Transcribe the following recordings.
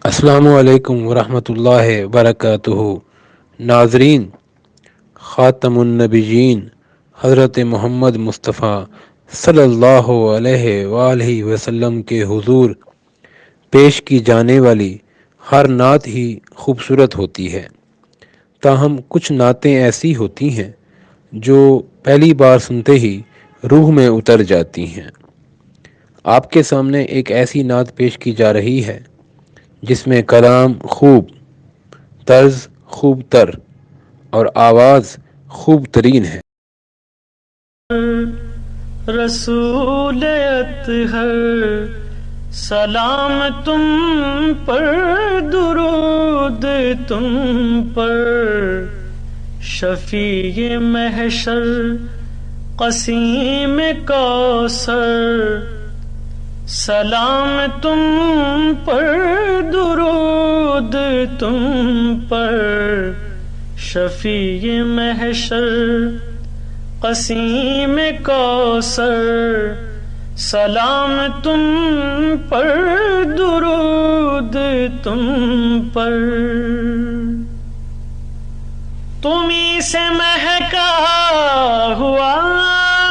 السلام علیکم ورحمۃ اللہ وبرکاتہ۔ ناظرین، خاتم النبیین حضرت محمد مصطفیٰ صلی اللہ علیہ وآلہ وسلم کے حضور پیش کی جانے والی ہر نعت ہی خوبصورت ہوتی ہے، تاہم کچھ نعتیں ایسی ہوتی ہیں جو پہلی بار سنتے ہی روح میں اتر جاتی ہیں۔ آپ کے سامنے ایک ایسی نعت پیش کی جا رہی ہے جس میں کلام خوب، طرز خوب تر اور آواز خوب ترین ہے۔ رسول اطہر سلام تم پر، درود تم پر، شفیع محشر قسیم کوثر، سلام تم پر، درود تم پر، شفیع محشر قسیم کوثر، سلام تم پر، درود تم پر۔ تمہیں سے مہکا ہوا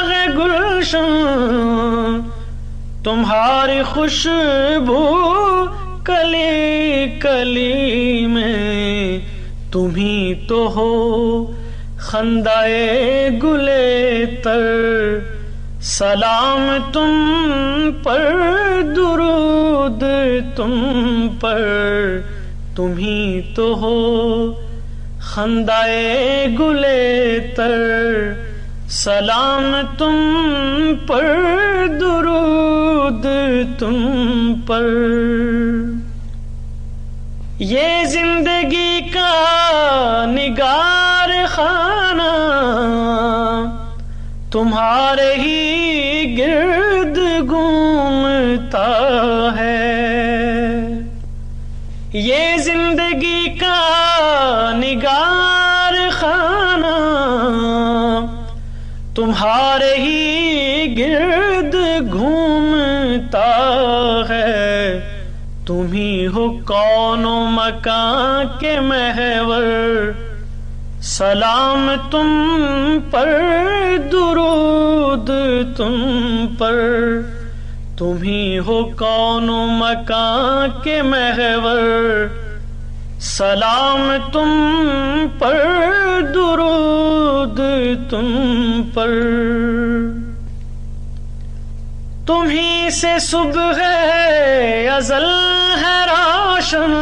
ہے گلشن، تمہاری خوشبو کلی کلی میں، تمہیں تو ہو خندائے گلے تر، سلام تم پر، درود تم پر، تمہیں تو ہو خندائے گلے تر، سلام تم پر، درود تم پر۔ یہ زندگی کا نگار خانہ تمہارے ہی گرد گھومتا ہے، یہ زندگی کا نگار خانہ تمہارے ہی گرد گھومتا ہے، تم ہی ہو کون و مکان کے محور، سلام تم پر، درود تم پر، تم ہی ہو کون و مکان کے محور، سلام تم پر، درود تم پر۔ تمہیں سے صبح ازل ہے روشن،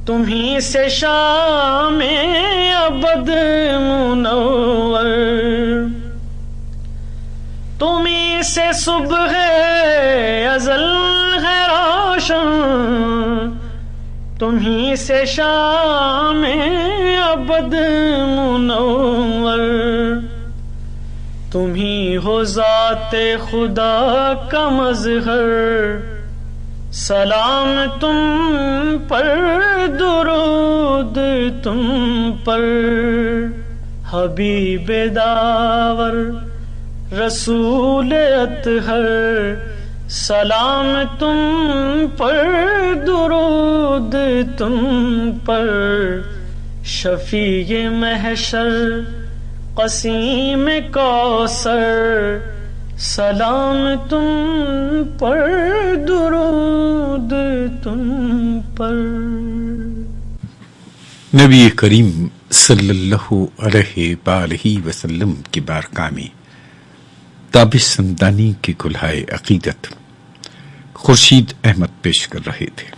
تمہیں سے شام ابد منور، تمہیں سے صبح ازل ہے روشن، تمہیں سے شام ابد منور، تمہیں ہو ذات خدا کا مظہر، سلام تم پر، درود تم پر، حبیب داور رسول اطہر، سلام تم پر، درود تم پر، شفیع محشر قسیم کوثر، سلام تم پر، درود تم پر۔ نبی کریم صلی اللہ علیہ وآلہ وسلم کی بارگاہ میں تابش سمدانی کی کلہائے عقیدت خورشید احمد پیش کر رہے تھے۔